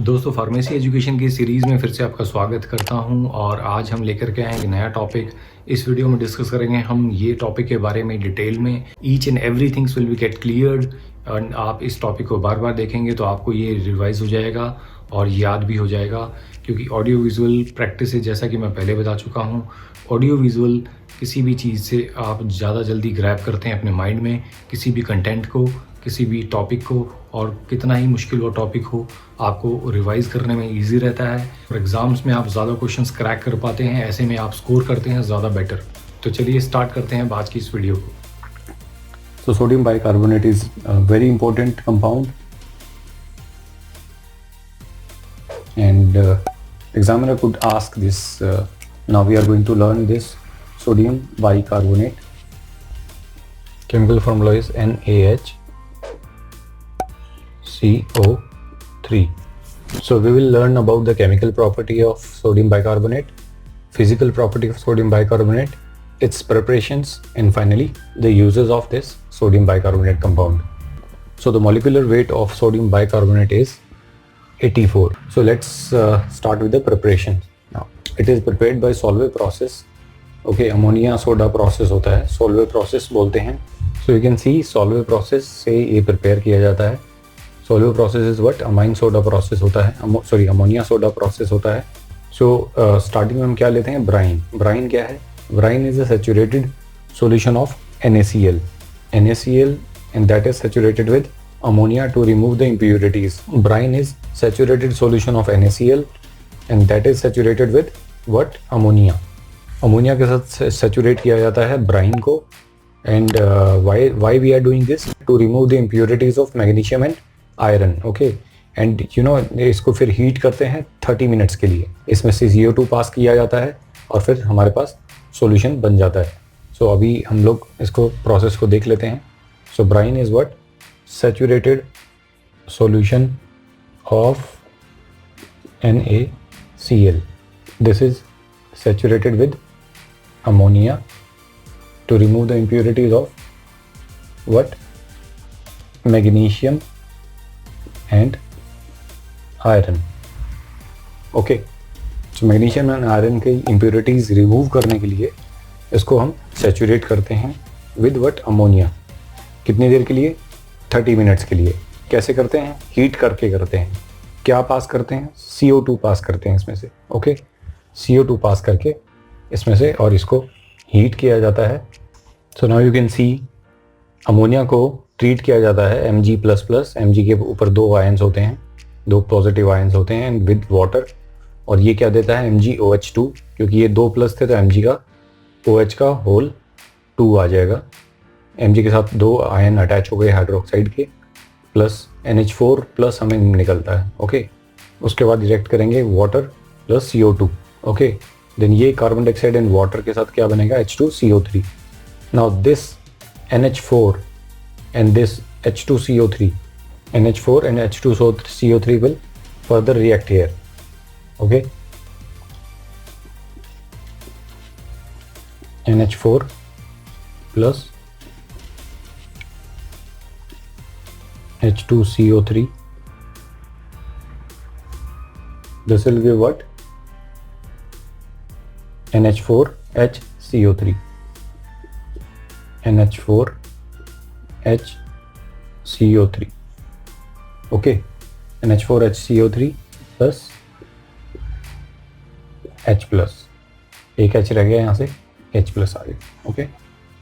दोस्तों pharmacy education की series में फिर से आपका स्वागत करता हूं और आज हम लेकर के आए हैं एक नया टॉपिक। इस वीडियो में डिस्कस करेंगे हम ये टॉपिक के बारे में डिटेल में। Each and every things will be get cleared and आप इस टॉपिक को बार बार देखेंगे तो आपको ये रिवाइज हो जाएगा और याद भी हो जाएगा, क्योंकि ऑडियो विजुअल प्रैक्टिस है, जैसा कि मैं पहले बता चुका हूँ। ऑडियो विजुअल किसी भी चीज़ से आप ज़्यादा जल्दी ग्रैब करते हैं अपने माइंड में, किसी भी कंटेंट को, किसी भी टॉपिक को, और कितना ही मुश्किल वो टॉपिक हो आपको रिवाइज करने में इजी रहता है और एग्ज़ाम्स में आप ज़्यादा क्वेश्चंस क्रैक कर पाते हैं। ऐसे में आप स्कोर करते हैं ज़्यादा बेटर। तो चलिए स्टार्ट करते हैं आज की इस वीडियो को। So sodium bicarbonate is a very important compound, and examiner could ask this. Now we are going to learn this sodium bicarbonate. Chemical formula is NaHCO3. So we will learn about the chemical property of sodium bicarbonate, physical property of sodium bicarbonate, its preparations, and finally the uses of this sodium bicarbonate compound. So the molecular weight of sodium bicarbonate is 84. So let's start with the preparation. Now it is prepared by Solvay process. Okay, ammonia soda process होता है, Solvay process बोलते हैं. So you can see Solvay process से ये prepare किया जाता है. Solvay process is what? amine soda process होता है, ammonia soda process होता है. So starting में हम क्या लेते हैं? brine. Brine क्या है? Brine is a saturated solution of NaCl, and that is saturated with ammonia to remove the impurities. Brine is saturated solution of NaCl, and that is saturated with what? Ammonia. Ammonia के साथ saturate किया जाता है brine को, and why we are doing this? To remove the impurities of magnesium and iron. Okay, and you know इसको फिर heat करते हैं 30 minutes के लिए. इसमें से CO2 पास किया जाता है और फिर हमारे पास सॉल्यूशन बन जाता है. सो अभी हम लोग इसको प्रोसेस को देख लेते हैं. So brine is what? Saturated solution of NaCl. This is saturated with ammonia to remove the impurities of what? Magnesium and iron. Okay, तो मैग्नीशियम एंड आयरन की इम्प्योरिटीज़ रिमूव करने के लिए इसको हम सैचुरेट करते हैं विद व्हाट? अमोनिया. कितनी देर के लिए? 30 मिनट्स के लिए. कैसे करते हैं? हीट करके करते हैं. क्या पास करते हैं? CO2 पास करते हैं इसमें से. ओके, CO2 पास करके इसमें से, और इसको हीट किया जाता है. So now you can see ammonia को ट्रीट किया जाता है Mg++. Mg के ऊपर 2 आयंस होते हैं, 2 पॉजिटिव आयंस होते हैं, एंड विद वाटर. और ये क्या देता है? MgOH2. क्योंकि ये 2 प्लस थे तो Mg का OH का होल 2 आ जाएगा. Mg के साथ 2 आयन अटैच हो गए हाइड्रोक्साइड के, प्लस NH4 प्लस हमें निकलता है. ओके, उसके बाद रिएक्ट करेंगे water plus CO2. Okay, then ये कार्बन डाइऑक्साइड एंड वाटर के साथ क्या बनेगा? H2CO3. Now this NH4 and this H2CO3, NH4 and H2CO3 will further react here. Okay, NH4 plus H2CO3. This will give what? NH4HCO3. NH4HCO3. Okay, NH4HCO3 plus H plus. एक H रह गया यहाँ से, H plus आ गया. Okay,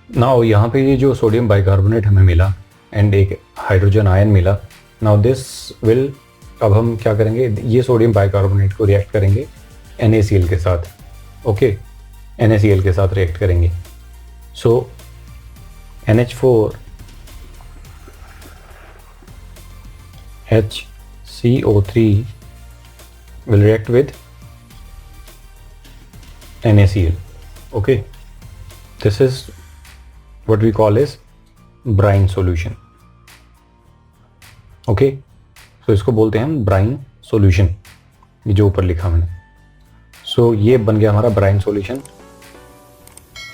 now यहाँ पे ये जो सोडियम बाइकार्बोनेट हमें मिला एंड एक हाइड्रोजन आयन मिला. नाउ दिस विल, अब हम क्या करेंगे? ये सोडियम बाइकार्बोनेट को रिएक्ट करेंगे NaCl के साथ. ओके, NaCl के साथ रिएक्ट करेंगे. सो NH4HCO3 will react with NaCl. Okay, this is what we call as brine solution. Okay, so इसको बोलते हैं हम brine solution, ये जो ऊपर लिखा मैंने. So ये बन गया हमारा brine solution,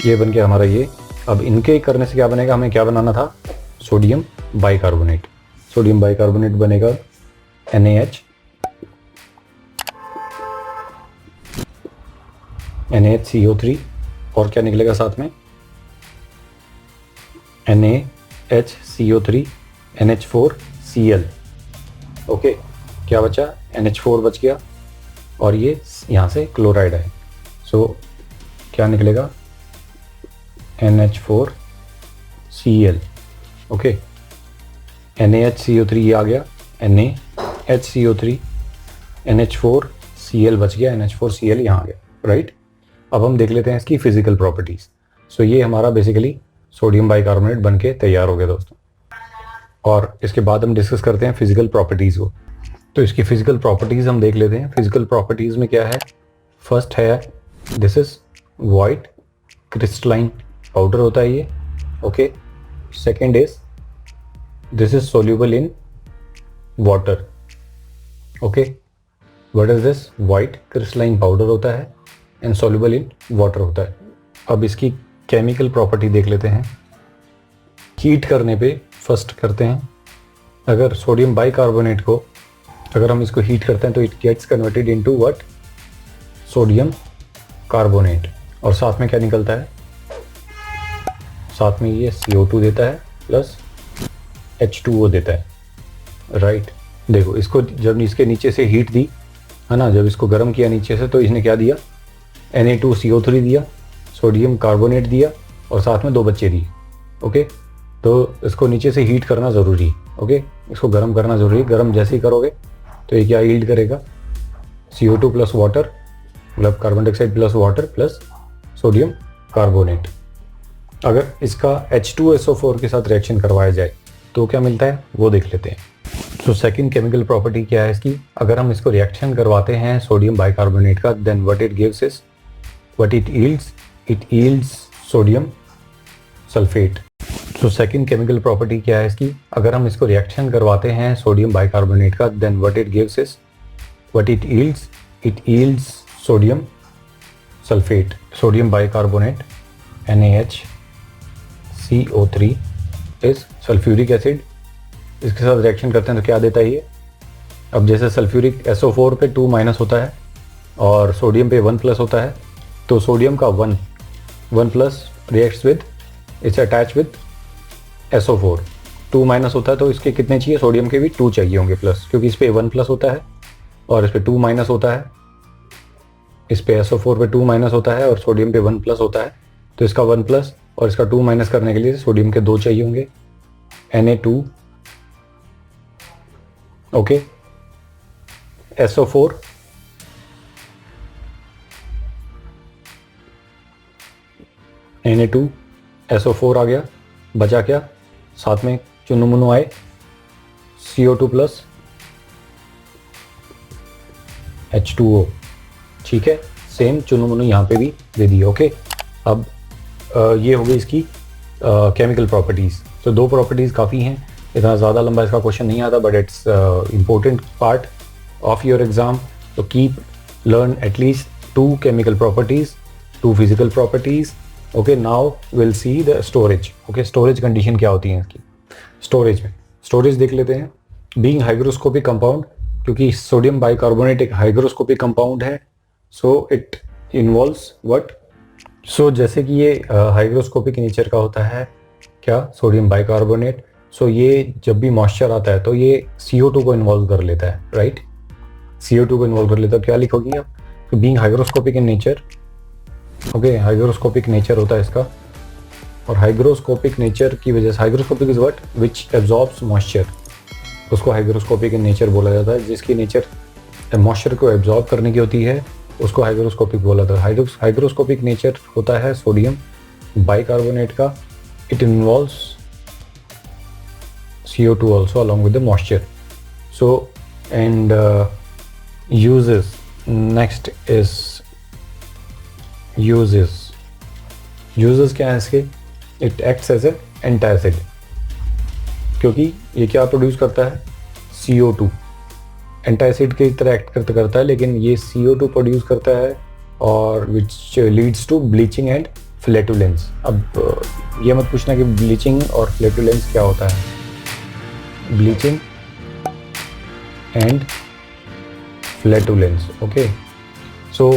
ये बन गया हमारा ये. अब इनके करने से क्या बनेगा? हमें क्या बनाना था? Sodium bicarbonate. सोडियम बाइकार्बोनेट बनेगा NaH NaHCO3 और क्या निकलेगा साथ में, NaHCO3 NH4Cl। ओके, क्या बचा, NH4 बच गया और ये यहाँ से क्लोराइड है। सो क्या निकलेगा, NH4Cl। ओके, NaHCO3 ये आ गया, NaHCO3 NH4Cl बच गया, NH4Cl यहाँ आ गया, राइट। अब हम देख लेते हैं इसकी फिजिकल प्रॉपर्टीज। सो ये हमारा बेसिकली सोडियम बाइकार्बोनेट बन के तैयार हो गया दोस्तों, और इसके बाद हम डिस्कस करते हैं फिजिकल प्रॉपर्टीज को। तो इसकी फिजिकल प्रॉपर्टीज हम देख लेते हैं। फिजिकल प्रॉपर्टीज में क्या है, फर्स्ट है this is white crystalline powder होता है ये। Okay, second is this is soluble in water. Okay, what is this, white crystalline powder होता है एंड सोल्यूबल इन वाटर होता है। अब इसकी केमिकल प्रॉपर्टी देख लेते हैं। हीट करने पे फर्स्ट करते हैं, अगर सोडियम बाइकार्बोनेट को अगर हम इसको हीट करते हैं तो it gets converted into what, sodium carbonate, और साथ में क्या निकलता है, साथ में ये CO2 देता है प्लस H2O देता है, राइट। देखो इसको जब इसके नीचे से हीट दी है ना, जब इसको गर्म किया नीचे से, तो इसने क्या दिया, Na2CO3 दिया, सोडियम कार्बोनेट दिया और साथ में 2 बच्चे दिए। ओके, तो इसको नीचे से हीट करना ज़रूरी है। ओके, इसको गर्म करना ज़रूरी है। गर्म जैसे ही करोगे तो ये क्या यील्ड करेगा, CO2 प्लस वाटर, मतलब carbon dioxide plus water plus sodium carbonate. अगर इसका H2SO4 के साथ रिएक्शन करवाया जाए तो क्या मिलता है वो देख लेते हैं। तो सेकंड केमिकल प्रॉपर्टी क्या है इसकी, अगर हम इसको रिएक्शन करवाते हैं सोडियम बाइकार्बोनेट का, then what it gives is, what it yields sodium sulphate. तो सेकंड केमिकल प्रॉपर्टी क्या है इसकी, अगर हम इसको रिएक्शन करवाते हैं सोडियम बाइकार्बोनेट का, then what it gives is, what it yields sodium sulphate. Sodium bicarbonate NaHCO3 is sulphuric acid. इसके साथ रिएक्शन करते हैं तो क्या देता है ये, अब जैसे सल्फ्यूरिक SO4 पे 2- होता है और सोडियम पे 1+ होता है, तो सोडियम का 1+ reacts with, it's attach with SO4। 2- होता है तो इसके कितने चाहिए, सोडियम के भी 2 चाहिए होंगे प्लस, क्योंकि इस पे 1+ होता है और इस पे 2- होता है। इस पे SO4 पे 2- होता है और सोडियम पे 1+ होता है, तो इसका 1+ और इसका 2- करने के लिए सोडियम के 2 चाहिए होंगे, Na2। Okay, SO4 Na2 SO4 आ गया, बचा क्या, साथ में चुनु मुनु आए CO2 प्लस H2O। ठीक है, सेम चुनु मुनु यहाँ पे भी दे दिए। ओके, अब ये हो गई इसकी केमिकल प्रॉपर्टीज़। तो 2 प्रॉपर्टीज़ काफ़ी हैं, इतना ज़्यादा लंबा इसका क्वेश्चन नहीं आता, but it's important part of your exam. तो keep learn at least 2 chemical properties, 2 physical properties. Okay, now will see the storage. Okay, storage condition क्या होती है इसकी। स्टोरेज देख लेते हैं। बीइंग हाइग्रोस्कोपिक कंपाउंड, क्योंकि सोडियम बाइकार्बोनेट एक हाइग्रोस्कोपिक कंपाउंड है, so it involves what, so जैसे कि ये हाइग्रोस्कोपिक नेचर का होता है क्या, सोडियम बाइकार्बोनेट, सो ये जब भी मॉइस्चर आता है तो ये CO2 को इन्वॉल्व कर लेता है, राइट। CO2 को इन्वॉल्व कर लेता है, क्या लिखोगी आप, तो being hygroscopic in nature. Okay, hygroscopic nature होता है इसका, और हाइग्रोस्कोपिक नेचर की वजह से, hygroscopic is what, which absorbs moisture, उसको हाइग्रोस्कोपिक इन नेचर बोला जाता है। जिसकी नेचर मॉइस्चर को एब्जॉर्ब करने की होती है उसको हाइग्रोस्कोपिक बोला जाता है। हाइग्रोस्कोपिक नेचर होता है सोडियम बाइकार्बोनेट का, it involves CO2 also along with the moisture. So, and uses, next is uses क्या है इसके, it acts as a antacid, क्योंकि ये क्या प्रोड्यूस करता है, CO2, एंटासिड की तरह एक्ट करता है, लेकिन ये CO2 प्रोड्यूस करता है और which leads to bleaching and flatulence. अब ये मत पूछना कि ब्लीचिंग और फ्लैटुलेंस क्या होता है। Bleaching and flatulence, okay, so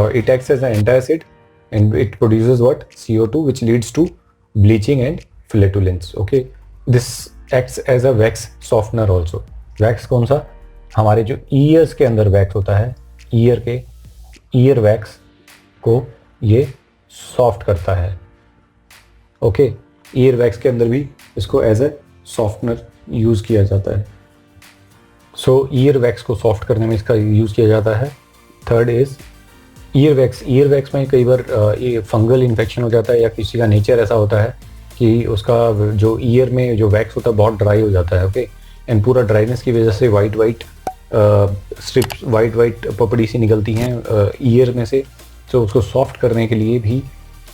it acts as an antacid and it produces what? CO2, which leads to bleaching and flatulence. Okay, this acts as a wax softener also. wax कौन सा? हमारे जो years के अंदर wax होता है, ear wax को ये सॉफ्ट करता है. ओके, ईयर वैक्स के अंदर भी इसको एज ए सॉफ्टनर यूज़ किया जाता है. सो ईयर वैक्स को सॉफ्ट करने में इसका यूज़ किया जाता है. थर्ड इज़ ईयर वैक्स में कई बार ये फंगल इन्फेक्शन हो जाता है, या किसी का नेचर ऐसा होता है कि उसका जो ईयर में जो वैक्स होता है बहुत ड्राई हो जाता है. ओके, एंड पूरा ड्राइनेस की वजह से वाइट स्ट्रिप्स, वाइट पपड़ी सी निकलती हैं ईयर में से. तो उसको सॉफ्ट करने के लिए भी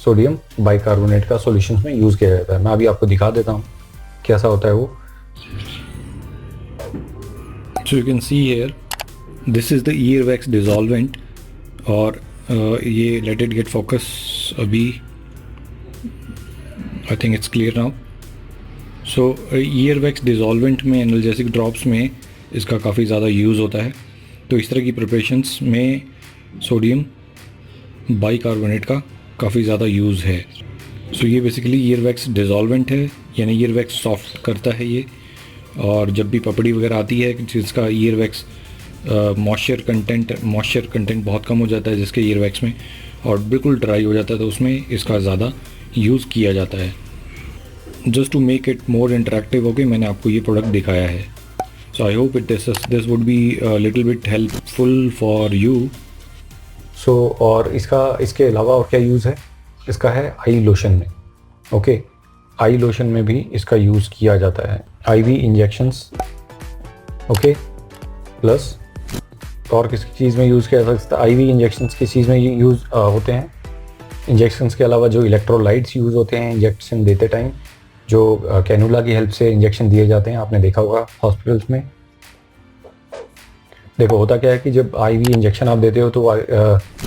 सोडियम बाइकार्बोनेट का सॉल्यूशन में यूज़ किया जाता है. मैं अभी आपको दिखा देता हूँ कैसा होता है वो. So you can see here, this is the earwax dissolvent. और ये let it get focus अभी, I think it's clear now. So earwax dissolvent में एनाल्जेसिक ड्रॉप्स में इसका काफ़ी ज़्यादा यूज़ होता है. तो इस तरह की प्रिपरेशंस में सोडियम बाइकार्बोनेट का काफ़ी ज़्यादा यूज़ है. सो ये बेसिकली ईयरवैक्स डिज़ोल्वेंट है, यानी ईयरवैक्स सॉफ्ट करता है ये. और जब भी पपड़ी वगैरह आती है जिसका ईयरवैक्स मॉइस्चर कंटेंट बहुत कम हो जाता है जिसके ईयरवैक्स में, और बिल्कुल ड्राई हो जाता है, तो उसमें इसका ज़्यादा यूज़ किया जाता है. Just to make it more interactive होके मैंने आपको ये प्रोडक्ट दिखाया है. So I hope this would be little bit helpful for you. So और इसके अलावा और क्या यूज़ है इसका है आई लोशन में. ओके, आई लोशन में भी इसका यूज़ किया जाता है. IV injections. ओके, प्लस और किस चीज़ में यूज़ किया जा सकता है? IV इंजेक्शंस किस चीज़ में यूज़ होते हैं? इंजेक्शंस के अलावा जो इलेक्ट्रोलाइट्स यूज़ होते हैं इंजेक्शन देते टाइम, जो कैनुला की हेल्प से इंजेक्शन दिए जाते हैं, आपने देखा होगा हॉस्पिटल्स में. देखो होता क्या है कि जब IV इंजेक्शन आप देते हो तो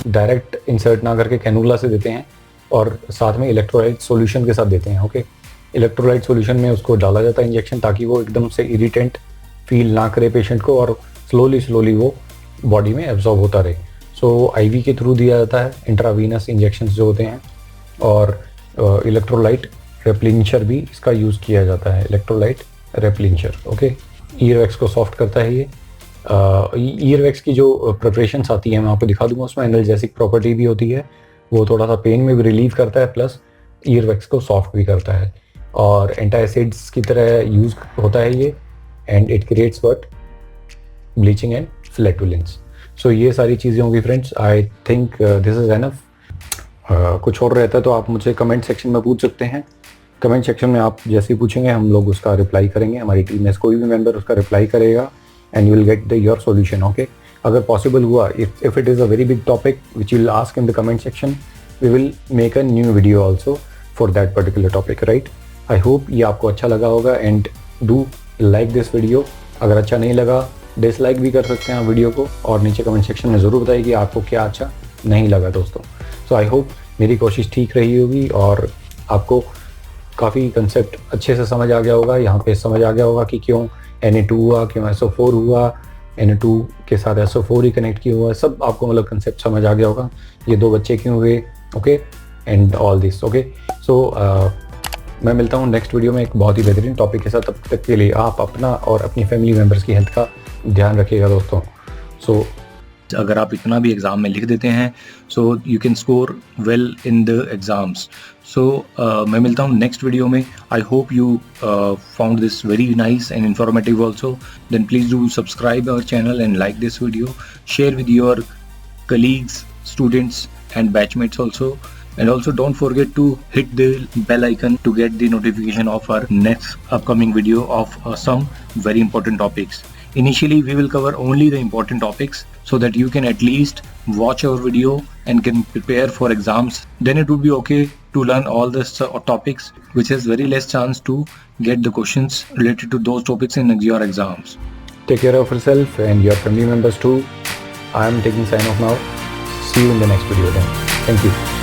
डायरेक्ट इंसर्ट ना करके कैनुला से देते हैं, और साथ में इलेक्ट्रोलाइट सॉल्यूशन के साथ देते हैं. ओके, इलेक्ट्रोलाइट सॉल्यूशन में उसको डाला जाता है इंजेक्शन, ताकि वो एकदम से इरिटेंट फील ना करे पेशेंट को, और स्लोली वो बॉडी में एब्जॉर्ब होता रहे. सो IV के थ्रू दिया जाता है इंट्रावीनस इंजेक्शंस जो होते हैं. और इलेक्ट्रोलाइट रेप्लिंचर भी इसका यूज़ किया जाता है, इलेक्ट्रोलाइट रेप्लिंचर. ओके, ईयरवैक्स को सॉफ्ट करता है ये. ईयरवैक्स की जो प्रिपरेशंस आती है मैं आपको दिखा दूंगा. उसमें एनाल्जेसिक प्रॉपर्टी भी होती है, वो थोड़ा सा पेन में भी रिलीव करता है, प्लस ईयरवैक्स को सॉफ्ट भी करता है. और एंटासिड्स की तरह यूज़ होता है ये, and it creates what? Bleaching and flatulence. So ये सारी चीज़ें होंगी friends. I think this is enough. कुछ और रहता है तो आप मुझे कमेंट सेक्शन में पूछ सकते हैं. कमेंट सेक्शन में आप जैसे ही पूछेंगे हम लोग उसका रिप्लाई करेंगे. हमारी टीम में कोई भी मेंबर उसका रिप्लाई करेगा, and you will get your solution. Okay, अगर possible हुआ, if it is a very big topic which you will ask in the comment section, we will make a new video also for that particular topic, right? I hope ये आपको अच्छा लगा होगा, and do like this video. अगर अच्छा नहीं लगा dislike भी कर सकते हैं आप वीडियो को, और नीचे कमेंट सेक्शन में ज़रूर बताइए कि आपको क्या अच्छा नहीं लगा दोस्तों. सो आई होप मेरी कोशिश ठीक रही होगी और आपको काफ़ी कंसेप्ट अच्छे से समझ आ गया होगा. यहाँ पे समझ आ गया होगा कि क्यों Na2 हुआ, क्यों SO4 हुआ, Na2 के साथ SO4 ही कनेक्ट क्यों हुआ, सब आपको मतलब कंसेप्ट समझ आ गया होगा. ये 2 बच्चे क्यों हुए, okay, and all this. Okay, so मैं मिलता हूँ नेक्स्ट वीडियो में एक बहुत ही बेहतरीन टॉपिक के साथ. तब तक के लिए आप अपना और अपनी फैमिली मेम्बर्स की हेल्थ का ध्यान रखिएगा दोस्तों. सो अगर आप इतना भी एग्ज़ाम में लिख देते हैं, so you can score well in the exams. So मैं मिलता हूँ नेक्स्ट वीडियो में. I hope you found this very nice and informative also. Then please do subscribe our channel and like this video. Share with your colleagues, students and batchmates also. And also don't forget to hit the bell icon to get the notification of our next upcoming video of some very important topics. Initially we will cover only the important topics so that you can at least watch our video and can prepare for exams. Then it would be okay to learn all the topics which has very less chance to get the questions related to those topics in your exams. take care of yourself and your family members too. I am taking sign off now. See you in the next video then. Thank you.